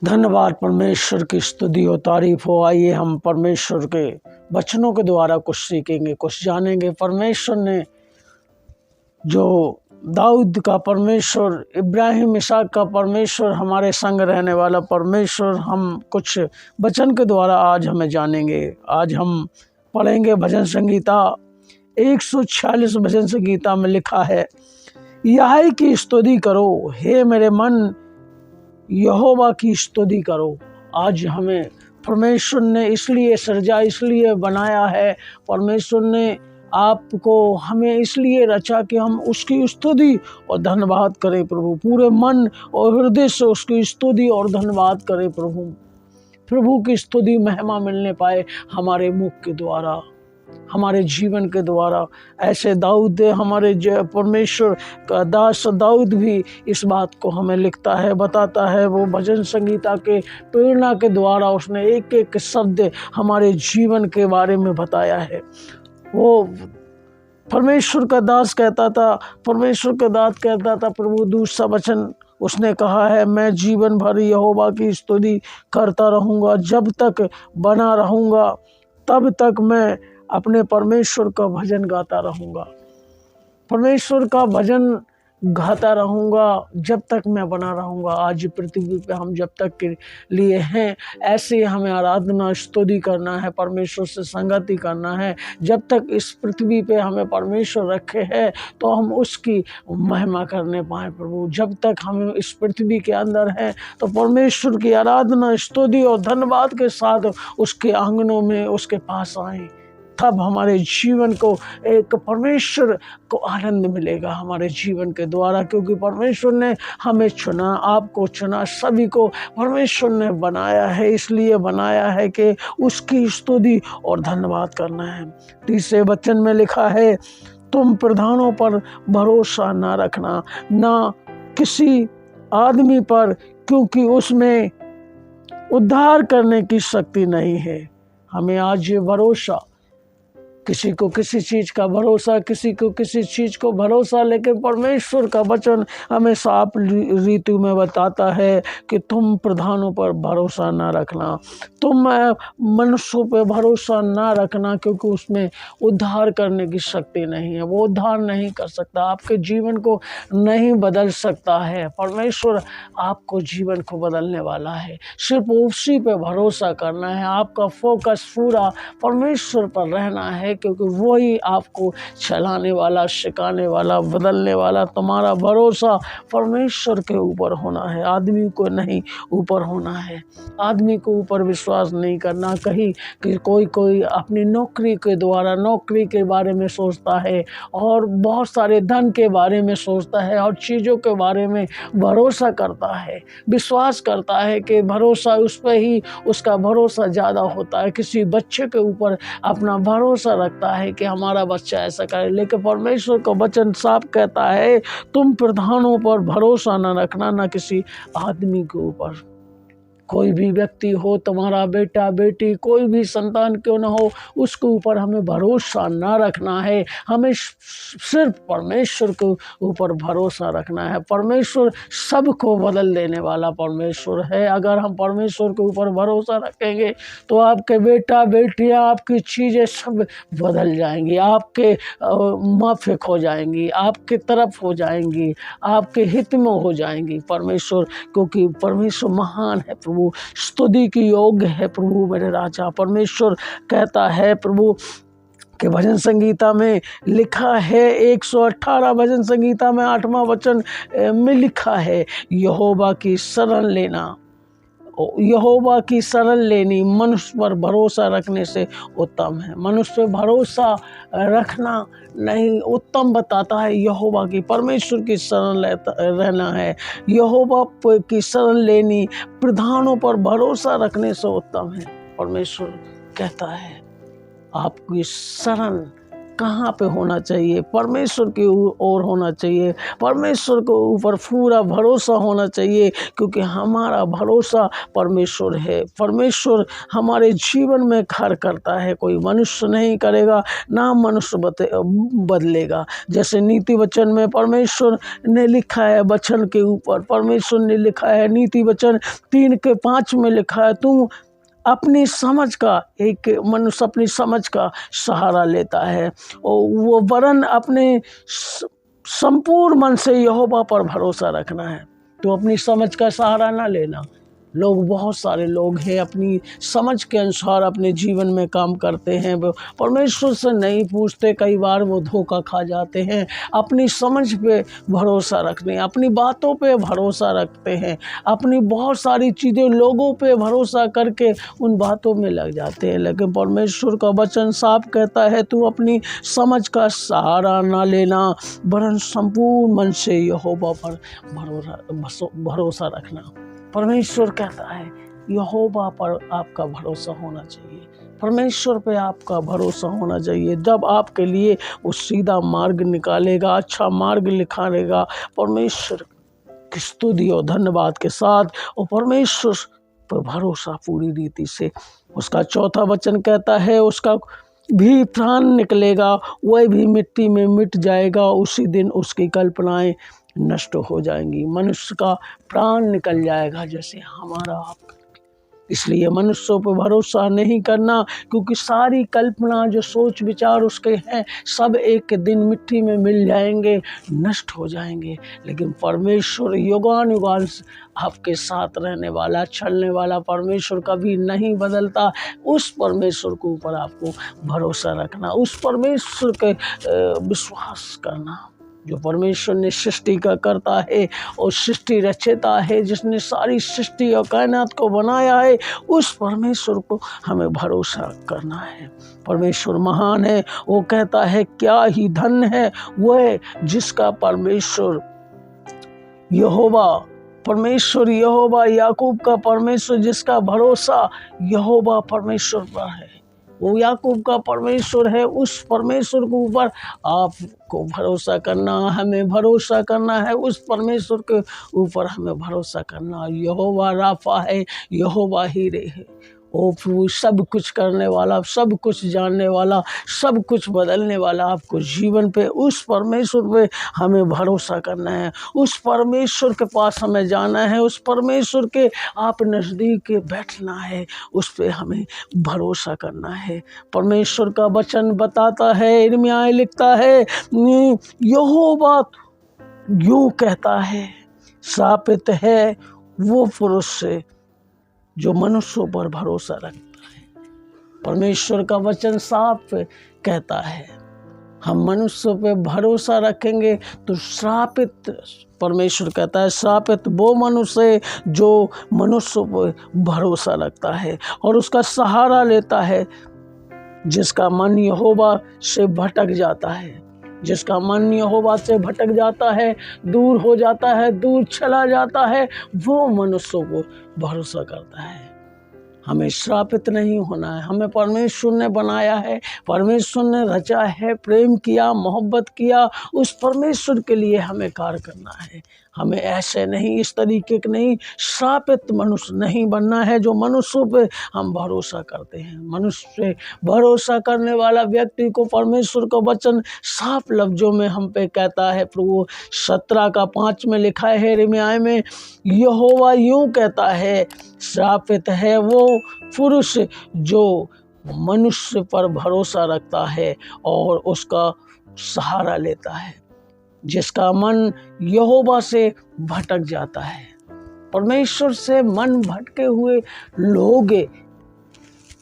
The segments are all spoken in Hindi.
धन्यवाद परमेश्वर की स्तुति और तारीफ हो। आइए हम परमेश्वर के वचनों के द्वारा कुछ सीखेंगे, कुछ जानेंगे। परमेश्वर ने जो दाऊद का परमेश्वर, इब्राहिम इसहाक का परमेश्वर, हमारे संग रहने वाला परमेश्वर, हम कुछ वचन के द्वारा आज हमें जानेंगे। आज हम पढ़ेंगे भजन संगीता 146। भजन संगीता में लिखा है, यहोवा की स्तुति करो, हे मेरे मन यहोवा की स्तुति करो। आज हमें परमेश्वर ने इसलिए सृजा, इसलिए बनाया है। परमेश्वर ने आपको हमें इसलिए रचा कि हम उसकी स्तुति और धन्यवाद करें। प्रभु पूरे मन और हृदय से उसकी स्तुति और धन्यवाद करें। प्रभु की स्तुति महिमा मिलने पाए हमारे मुख के द्वारा, हमारे जीवन के द्वारा। ऐसे दाऊद, हमारे परमेश्वर का दास दाऊद भी इस बात को हमें लिखता है, बताता है। वो भजन संगीता के प्रेरणा के द्वारा उसने एक एक शब्द हमारे जीवन के बारे में बताया है। वो परमेश्वर का दास कहता था, प्रभु दूसरा वचन उसने कहा है, मैं जीवन भर यहोवा की स्तुति करता रहूँगा। जब तक बना रहूँगा तब तक मैं अपने परमेश्वर का भजन गाता रहूँगा। परमेश्वर का भजन गाता रहूँगा जब तक मैं बना रहूँगा। आज पृथ्वी पे हम जब तक के लिए हैं, ऐसे ही हमें आराधना स्तुति करना है, परमेश्वर से संगति करना है। जब तक इस पृथ्वी पे हमें परमेश्वर रखे हैं तो हम उसकी महिमा करने पाएँ। प्रभु जब तक हम इस पृथ्वी के अंदर हैं तो परमेश्वर की आराधना स्तुति और धन्यवाद के साथ उसके आंगनों में उसके पास आएँ। तब हमारे जीवन को एक परमेश्वर को आनंद मिलेगा हमारे जीवन के द्वारा, क्योंकि परमेश्वर ने हमें चुना, आपको चुना, सभी को परमेश्वर ने बनाया है। इसलिए बनाया है कि उसकी स्तुति और धन्यवाद करना है। तीसरे वचन में लिखा है, तुम प्रधानों पर भरोसा ना रखना, ना किसी आदमी पर, क्योंकि उसमें उद्धार करने की शक्ति नहीं है। हमें आज ये भरोसा, किसी को किसी चीज़ का भरोसा, किसी को किसी चीज़ को भरोसा, लेकिन परमेश्वर का वचन हमें साफ रीति में बताता है कि तुम प्रधानों पर भरोसा ना रखना, तुम मनुष्यों पर भरोसा ना रखना, क्योंकि उसमें उद्धार करने की शक्ति नहीं है। वो उद्धार नहीं कर सकता, आपके जीवन को नहीं बदल सकता है। परमेश्वर आपको जीवन को बदलने वाला है। सिर्फ उसी पे भरोसा करना है। आपका फोकस पूरा परमेश्वर पर रहना है, क्योंकि वही आपको चलाने वाला, सिखाने वाला, बदलने वाला। तुम्हारा भरोसा परमेश्वर के ऊपर होना है, आदमी को नहीं ऊपर होना है। आदमी को ऊपर विश्वास नहीं करना। कहीं कि कोई अपनी नौकरी के द्वारा, नौकरी के बारे में सोचता है और बहुत सारे धन के बारे में सोचता है और चीज़ों के बारे में भरोसा करता है, विश्वास करता है कि भरोसा उस पर ही उसका भरोसा ज़्यादा होता है। किसी बच्चे के ऊपर अपना भरोसा रखता है कि हमारा बच्चा ऐसा करे, लेकिन परमेश्वर का वचन साफ कहता है, तुम प्रधानों पर भरोसा न रखना, न किसी आदमी के ऊपर। कोई भी व्यक्ति हो, तुम्हारा बेटा बेटी, कोई भी संतान क्यों ना हो, उसके ऊपर हमें भरोसा ना रखना है। हमें सिर्फ परमेश्वर के ऊपर भरोसा रखना है। परमेश्वर सबको बदल देने वाला परमेश्वर है। अगर हम परमेश्वर के ऊपर भरोसा रखेंगे तो आपके बेटा बेटियां, आपकी चीज़ें सब बदल जाएंगी, आपके माफिक हो जाएंगी, आपके तरफ हो जाएंगी, आपके हित में हो जाएंगी। परमेश्वर, क्योंकि परमेश्वर महान है प्रभु, स्तुति की योग्य है प्रभु मेरे राजा। परमेश्वर कहता है प्रभु के भजन संगीता में लिखा है, 118 भजन संगीता में 8वां वचन में लिखा है, यहोवा की शरण लेना, यहोवा की शरण लेनी मनुष्य पर भरोसा रखने से उत्तम है। मनुष्य पर भरोसा रखना नहीं उत्तम बताता है, यहोवा की, परमेश्वर की शरण रहना है। यहोवा की शरण लेनी प्रधानों पर भरोसा रखने से उत्तम है। परमेश्वर कहता है आपकी शरण कहाँ पे होना चाहिए? परमेश्वर की ओर होना चाहिए। परमेश्वर के ऊपर पूरा भरोसा होना चाहिए, क्योंकि हमारा भरोसा परमेश्वर है। परमेश्वर हमारे जीवन में कार्य करता है, कोई मनुष्य नहीं करेगा, ना मनुष्य बदलेगा। जैसे नीति वचन में परमेश्वर ने लिखा है, वचन के ऊपर परमेश्वर ने लिखा है, नीति वचन 3:5 में लिखा है, तुम अपनी समझ का, एक मनुष्य अपनी समझ का सहारा लेता है और वो वरन अपने संपूर्ण मन से यहोवा पर भरोसा रखना है। तो अपनी समझ का सहारा ना लेना। लोग, बहुत सारे लोग हैं अपनी समझ के अनुसार अपने जीवन में काम करते हैं, वो परमेश्वर से नहीं पूछते, कई बार वो धोखा खा जाते हैं। अपनी समझ पे भरोसा रखते हैं, अपनी बातों पे भरोसा रखते हैं, अपनी बहुत सारी चीज़ें लोगों पे भरोसा करके उन बातों में लग जाते हैं। लेकिन परमेश्वर का वचन साफ कहता है, तू अपनी समझ का सहारा ना लेना, वरन संपूर्ण मन से यहोवा पर भरोसा रखना। परमेश्वर कहता है यहोवा पर आपका भरोसा होना चाहिए, परमेश्वर पे आपका भरोसा होना चाहिए। जब आपके लिए वो सीधा मार्ग निकालेगा, अच्छा मार्ग दिखाएगा, परमेश्वर की स्तुति और धन्यवाद के साथ, और परमेश्वर पर भरोसा पूरी रीति से। उसका चौथा वचन कहता है, उसका भी प्राण निकलेगा, वह भी मिट्टी में मिट जाएगा, उसी दिन उसकी कल्पनाएं नष्ट हो जाएंगी। मनुष्य का प्राण निकल जाएगा जैसे हमारा आपका। इसलिए मनुष्यों पर भरोसा नहीं करना, क्योंकि सारी कल्पना जो सोच विचार उसके हैं सब एक दिन मिट्टी में मिल जाएंगे, नष्ट हो जाएंगे। लेकिन परमेश्वर युगान युगान आपके साथ रहने वाला, चलने वाला परमेश्वर कभी नहीं बदलता। उस परमेश्वर के ऊपर आपको भरोसा रखना, उस परमेश्वर के विश्वास करना जो परमेश्वर ने सृष्टि का करता है और सृष्टि रचयिता है, जिसने सारी सृष्टि और कायनात को बनाया है, उस परमेश्वर को हमें भरोसा करना है। परमेश्वर महान है। वो कहता है, क्या ही धन है वह जिसका परमेश्वर यहोवा, परमेश्वर यहोवा, याकूब का परमेश्वर, जिसका भरोसा यहोवा परमेश्वर पर है। वो याकूब का परमेश्वर है, उस परमेश्वर के ऊपर आपको भरोसा करना, हमें भरोसा करना है। उस परमेश्वर के ऊपर हमें भरोसा करना। यहोवा राफा है, यहोवा हीरे है। ओ प्रभु, सब कुछ करने वाला, सब कुछ जानने वाला, सब कुछ बदलने वाला आपको जीवन पे, उस परमेश्वर पे हमें भरोसा करना है। उस परमेश्वर के पास हमें जाना है, उस परमेश्वर के आप नज़दीक बैठना है, उस पे हमें भरोसा करना है। परमेश्वर का वचन बताता है, यिर्मयाह लिखता है, यहोवा यूं कहता है, श्रापित है वो पुरुष से जो मनुष्यों पर भरोसा रखता है। परमेश्वर का वचन साफ कहता है, हम मनुष्यों पे भरोसा रखेंगे तो श्रापित, परमेश्वर कहता है श्रापित वो मनुष्य है जो मनुष्यों पर भरोसा रखता है और उसका सहारा लेता है, जिसका मन यहोवा से भटक जाता है। जिसका मन यहोवा से भटक जाता है, दूर हो जाता है, दूर चला जाता है, वो मनुष्यों को भरोसा करता है। हमें श्रापित नहीं होना है। हमें परमेश्वर ने बनाया है, परमेश्वर ने रचा है, प्रेम किया, मोहब्बत किया, उस परमेश्वर के लिए हमें कार्य करना है। हमें ऐसे नहीं, इस तरीके के नहीं, श्रापित मनुष्य नहीं बनना है जो मनुष्यों पे हम भरोसा करते हैं। मनुष्य पे भरोसा करने वाला व्यक्ति को परमेश्वर का वचन साफ लफ्जों में हम पे कहता है। प्रभु 17:5 में लिखा है, यिर्मयाह में, यहोवा यूं कहता है, श्रापित है वो पुरुष जो मनुष्य पर भरोसा रखता है और उसका सहारा लेता है, जिसका मन यहोवा से भटक जाता है। परमेश्वर से मन भटके हुए लोग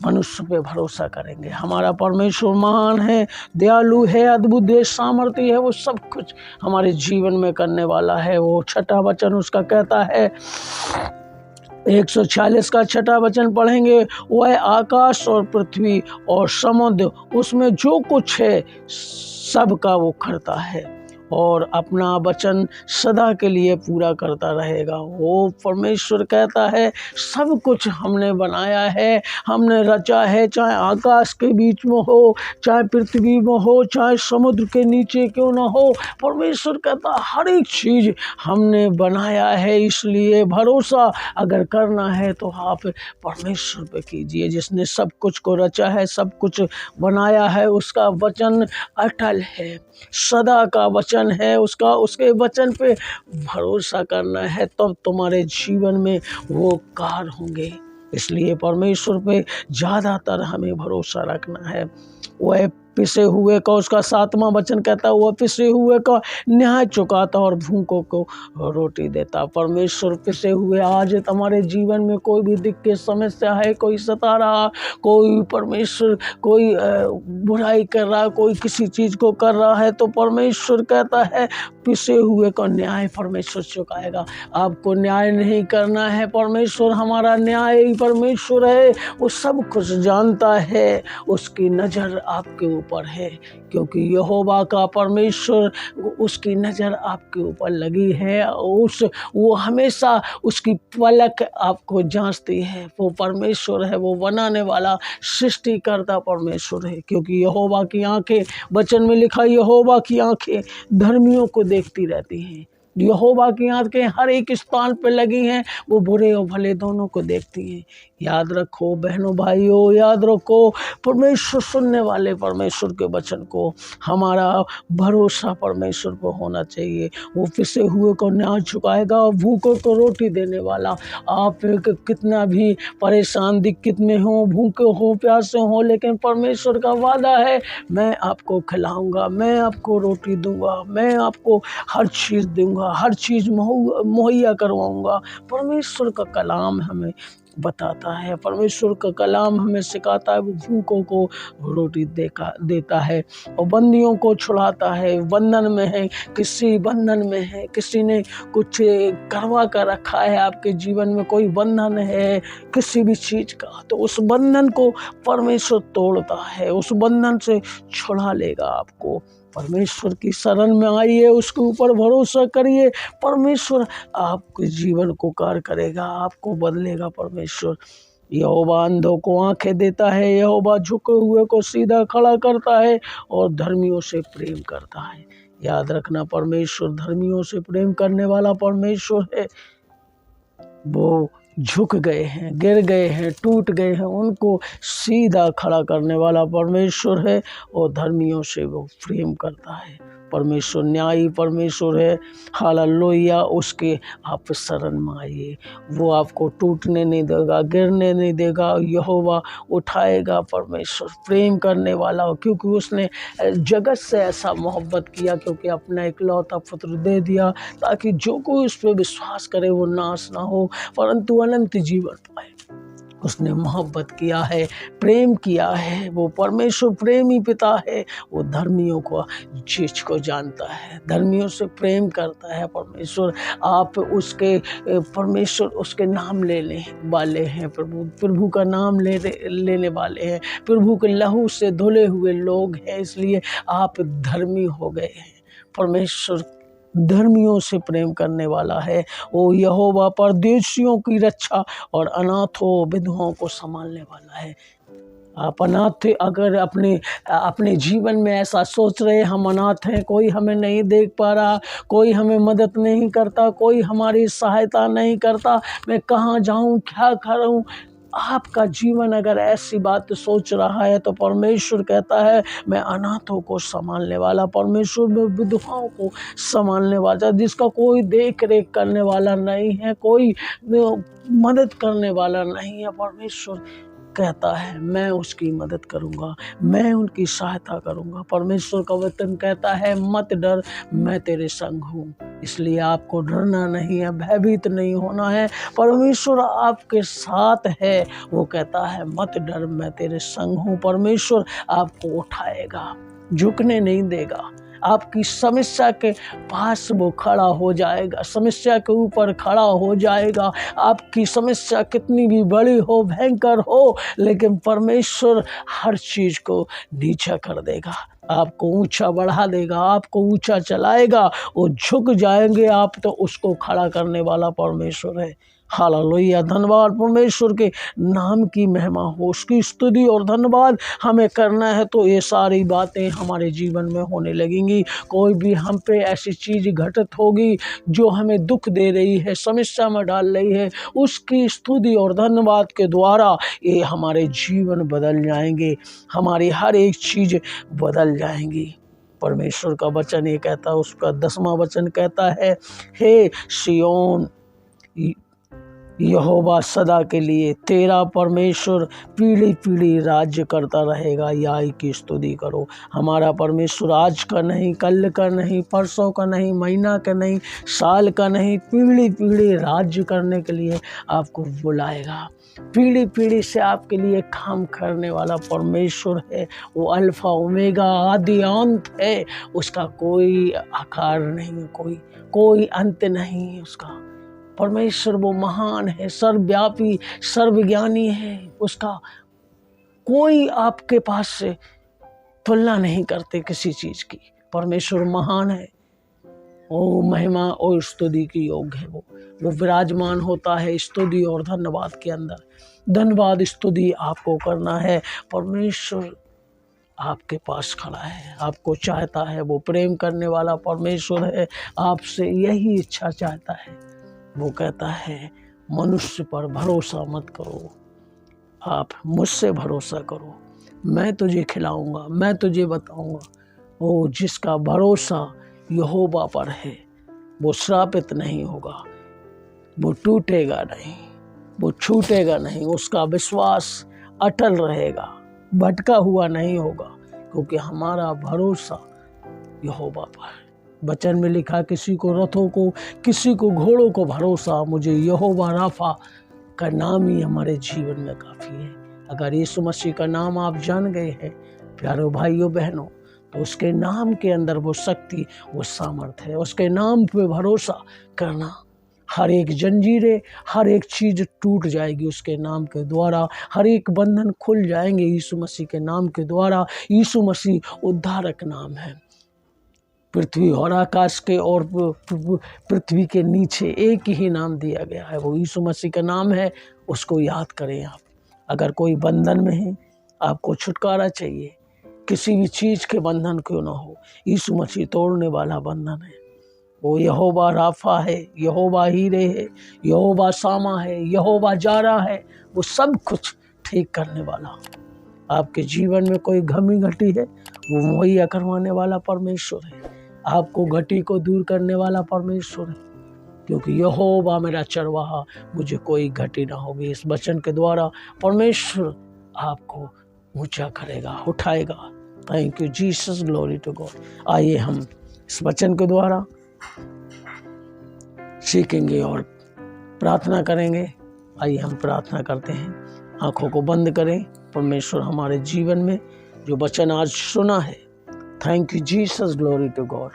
मनुष्य पे भरोसा करेंगे। हमारा परमेश्वर महान है, दयालु है, अद्भुत देश सामर्थ्य है, वो सब कुछ हमारे जीवन में करने वाला है। वो 6ठा वचन उसका कहता है, 146 का 6ठा वचन पढ़ेंगे, वह आकाश और पृथ्वी और समुद्र उसमें जो कुछ है सबका वो करता है। और अपना वचन सदा के लिए पूरा करता रहेगा। वो परमेश्वर कहता है सब कुछ हमने बनाया है, हमने रचा है, चाहे आकाश के बीच में हो, चाहे पृथ्वी में हो, चाहे समुद्र के नीचे क्यों ना हो। परमेश्वर कहता हर एक चीज़ हमने बनाया है। इसलिए भरोसा अगर करना है तो आप परमेश्वर पे कीजिए, जिसने सब कुछ को रचा है, सब कुछ बनाया है। उसका वचन अटल है, सदा का वचन है उसका। उसके वचन पे भरोसा करना है, तब तुम्हारे जीवन में वो कार्य होंगे। इसलिए परमेश्वर पे ज़्यादातर हमें भरोसा रखना है। वह पिसे हुए का, उसका 7वां वचन कहता है, वह पिसे हुए का न्याय चुकाता और भूखों को रोटी देता। परमेश्वर पिसे हुए, आज तुम्हारे जीवन में कोई भी दिक्कत समस्या है, कोई सता रहा, कोई परमेश्वर कोई बुराई कर रहा, कोई किसी चीज़ को कर रहा है, तो परमेश्वर कहता है पिसे हुए का न्याय परमेश्वर चुकाएगा। आपको न्याय नहीं करना है, परमेश्वर हमारा न्याय ही परमेश्वर है। वो सब कुछ जानता है, उसकी नज़र आपके ऊपर है, क्योंकि यहोवा का परमेश्वर उसकी नज़र आपके ऊपर लगी है। वो हमेशा उसकी पलक आपको जांचती है। वो परमेश्वर है, वो बनाने वाला सृष्टिकर्ता परमेश्वर है। क्योंकि यहोवा की आंखें, वचन में लिखा, यहोवा की आंखें धर्मियों को देखती रहती हैं। यहोवा की आंखें हर एक स्थान पर लगी हैं, वो बुरे और भले दोनों को देखती हैं। याद रखो बहनों भाइयों, याद रखो, परमेश्वर सुनने वाले परमेश्वर के वचन को, हमारा भरोसा परमेश्वर पर होना चाहिए। वो पिसे हुए को न्याय चुकाएगा और भूखों को रोटी देने वाला। आप कितना भी परेशान दिक्कत में हो, भूखे हो, प्यासे हो, लेकिन परमेश्वर का वादा है, मैं आपको खिलाऊंगा, मैं आपको रोटी दूंगा, मैं आपको हर चीज़ दूंगा, हर चीज़ मुहैया करवाऊंगा। परमेश्वर का कलाम हमें बताता है, परमेश्वर का कलाम हमें सिखाता है। वो भूखों को रोटी देता है और बंदियों को छुड़ाता है। बंधन में है, किसी बंधन में है, किसी ने कुछ करवा कर रखा है, आपके जीवन में कोई बंधन है किसी भी चीज़ का, तो उस बंधन को परमेश्वर तोड़ता है, उस बंधन से छुड़ा लेगा आपको। परमेश्वर की शरण में आइए, उसके ऊपर भरोसा करिए, परमेश्वर आपके जीवन को कार्य करेगा, आपको बदलेगा परमेश्वर। यहोवा अंधों को आंखें देता है, यहोवा झुके हुए को सीधा खड़ा करता है और धर्मियों से प्रेम करता है। याद रखना, परमेश्वर धर्मियों से प्रेम करने वाला परमेश्वर है। वो झुक गए हैं, गिर गए हैं, टूट गए हैं, उनको सीधा खड़ा करने वाला परमेश्वर है और धर्मियों से वो प्रेम करता है। परमेश्वर न्यायी परमेश्वर है। हालेलुया। उसके आप शरण में आइए, वो आपको टूटने नहीं देगा, गिरने नहीं देगा। यहोवा उठाएगा। परमेश्वर प्रेम करने वाला हो, क्योंकि उसने जगत से ऐसा मोहब्बत किया, क्योंकि अपना इकलौता पुत्र दे दिया, ताकि जो कोई उस पर विश्वास करे वो नाश ना हो परंतु अनंत जीवन पाए। उसने मोहब्बत किया है, प्रेम किया है। वो परमेश्वर प्रेमी पिता है। वो धर्मियों को चीज को जानता है, धर्मियों से प्रेम करता है परमेश्वर। आप उसके परमेश्वर उसके नाम लेने वाले हैं, प्रभु का नाम लेने वाले हैं, प्रभु के लहू से धुले हुए लोग हैं, इसलिए आप धर्मी हो गए हैं। परमेश्वर धर्मियों से प्रेम करने वाला है। वो यहोवा परदेशियों की रक्षा और अनाथों विधवाओं को संभालने वाला है। आप अनाथ अगर अपने जीवन में ऐसा सोच रहे हम अनाथ हैं, कोई हमें नहीं देख पा रहा, कोई हमें मदद नहीं करता, कोई हमारी सहायता नहीं करता, मैं कहाँ जाऊँ, क्या करूँ, आपका जीवन अगर ऐसी बात सोच रहा है, तो परमेश्वर कहता है मैं अनाथों को संभालने वाला, परमेश्वर में विधवाओं को संभालने वाला, जिसका कोई देख रेख करने वाला नहीं है, कोई मदद करने वाला नहीं है। परमेश्वर कहता है मैं उसकी मदद करूंगा, मैं उनकी सहायता करूंगा। परमेश्वर का वचन कहता है मत डर, मैं तेरे संग हूँ। इसलिए आपको डरना नहीं है, भयभीत नहीं होना है। परमेश्वर आपके साथ है। वो कहता है मत डर, मैं तेरे संग हूँ। परमेश्वर आपको उठाएगा, झुकने नहीं देगा। आपकी समस्या के पास वो खड़ा हो जाएगा, समस्या के ऊपर खड़ा हो जाएगा। आपकी समस्या कितनी भी बड़ी हो, भयंकर हो, लेकिन परमेश्वर हर चीज़ को नीचा कर देगा। आपको ऊंचा बढ़ा देगा, आपको ऊंचा चलाएगा। वो झुक जाएंगे आप तो उसको खड़ा करने वाला परमेश्वर है। हालेलुया, धन्यवाद परमेश्वर के नाम की महिमा हो, उसकी स्तुति और धन्यवाद हमें करना है तो ये सारी बातें हमारे जीवन में होने लगेंगी। कोई भी हम पे ऐसी चीज़ घटित होगी जो हमें दुख दे रही है, समस्या में डाल रही है, उसकी स्तुति और धन्यवाद के द्वारा ये हमारे जीवन बदल जाएंगे, हमारी हर एक चीज़ बदल जाएंगी। परमेश्वर का वचन ये कहता है, उसका 10वां वचन कहता है, हे सिय्योन, यहोवा सदा के लिए तेरा परमेश्वर पीढ़ी पीढ़ी राज्य करता रहेगा, याई की स्तुति करो। हमारा परमेश्वर आज का नहीं, कल का नहीं, परसों का नहीं, महीना का नहीं, साल का नहीं, पीढ़ी पीढ़ी राज्य करने के लिए आपको बुलाएगा। पीढ़ी पीढ़ी से आपके लिए काम करने वाला परमेश्वर है। वो अल्फा ओमेगा, आदि अंत है, उसका कोई आकार नहीं, कोई अंत नहीं है उसका। परमेश्वर वो महान है, सर्वव्यापी, सर्वज्ञानी है, उसका कोई आपके पास से तुलना नहीं करते किसी चीज की। परमेश्वर महान है, वो महिमा और स्तुति की योग्य है। वो विराजमान होता है स्तुति और धन्यवाद के अंदर। धन्यवाद स्तुति आपको करना है। परमेश्वर आपके पास खड़ा है, आपको चाहता है, वो प्रेम करने वाला परमेश्वर है, आपसे यही इच्छा चाहता है। वो कहता है मनुष्य पर भरोसा मत करो, आप मुझसे भरोसा करो, मैं तुझे खिलाऊंगा, मैं तुझे बताऊंगा। वो जिसका भरोसा यहोवा पर है वो श्रापित नहीं होगा, वो टूटेगा नहीं, वो छूटेगा नहीं, उसका विश्वास अटल रहेगा, भटका हुआ नहीं होगा, क्योंकि हमारा भरोसा यहोवा पर है। वचन में लिखा, किसी को रथों को, किसी को घोड़ों को भरोसा, मुझे यहोवा राफा का नाम ही हमारे जीवन में काफ़ी है। अगर यीशु मसीह का नाम आप जान गए हैं प्यारे भाइयों बहनों, तो उसके नाम के अंदर वो शक्ति, वो सामर्थ्य है। उसके नाम पे भरोसा करना, हर एक जंजीरें, हर एक चीज़ टूट जाएगी उसके नाम के द्वारा, हर एक बंधन खुल जाएंगे यीशु मसीह के नाम के द्वारा। यीशु मसीह उद्धारक नाम है। पृथ्वी और आकाश के और पृथ्वी के नीचे एक ही नाम दिया गया है, वो यीशु मसीह का नाम है। उसको याद करें आप। अगर कोई बंधन में है, आपको छुटकारा चाहिए, किसी भी चीज़ के बंधन क्यों ना हो, यीशु मसीह तोड़ने वाला बंधन है। वो यहोवा राफा है, यहोवा हीरे है, यहोवा सामा है, यहोवा जारा है। वो सब कुछ ठीक करने वाला। आपके जीवन में कोई घमी घटी है, वो मुहैया करवाने वाला परमेश्वर है। आपको घटी को दूर करने वाला परमेश्वर है, क्योंकि यहोवा मेरा चरवाहा, मुझे कोई घटी ना होगी। इस वचन के द्वारा परमेश्वर आपको ऊंचा करेगा, उठाएगा। Thank you Jesus, glory to God. आइए हम इस वचन के द्वारा सीखेंगे और प्रार्थना करेंगे। आइए हम प्रार्थना करते हैं। आंखों को बंद करें। परमेश्वर हमारे जीवन में जो वचन आज सुना है, thank you Jesus, glory to God.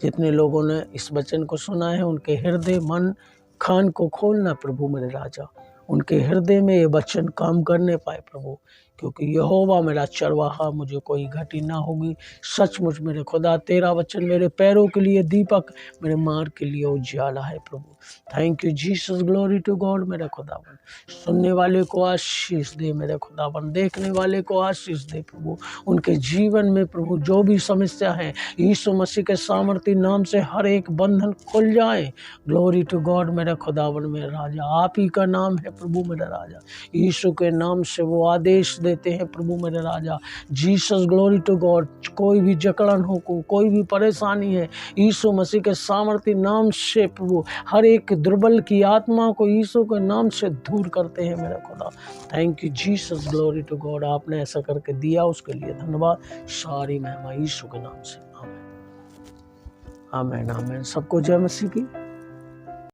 जितने लोगों ने इस वचन को सुना है, उनके हृदय, मन, कान को खोलना प्रभु मेरे राजा, उनके हृदय में ये वचन काम करने पाए प्रभु, क्योंकि यहोवा मेरा चरवाहा, मुझे कोई घटी ना होगी। सचमुच मेरे खुदा, तेरा वचन मेरे पैरों के लिए दीपक, मेरे मार्ग के लिए उजियाला है प्रभु। Thank you Jesus, glory to God. मेरे खुदावन, सुनने वाले को आशीष दे मेरे खुदावन, देखने वाले को आशीष दे प्रभु। उनके जीवन में प्रभु जो भी समस्या है, यीशु मसीह के सामर्थ्य नाम से हर एक बंधन खुल जाए। ग्लोरी टू गॉड मेरे खुदावन, मेरे राजा, आप ही का नाम है प्रभु मेरे राजा। यीशु के नाम से वो आदेश देते हैं प्रभु मेरे राजा। Jesus, glory to God. कोई भी जकड़न हो, कोई भी परेशानी है, यीशु मसीह के सामर्थ्य नाम से प्रभु हर एक दुर्बल की आत्मा को यीशु के नाम से दूर करते हैं मेरा खुदा। Thank you Jesus, glory to God. आपने ऐसा करके दिया, उसके लिए धन्यवाद। सारी महिमा यीशु के नाम से। आमीन, आमीन, आमीन। सबको जय मसीह की।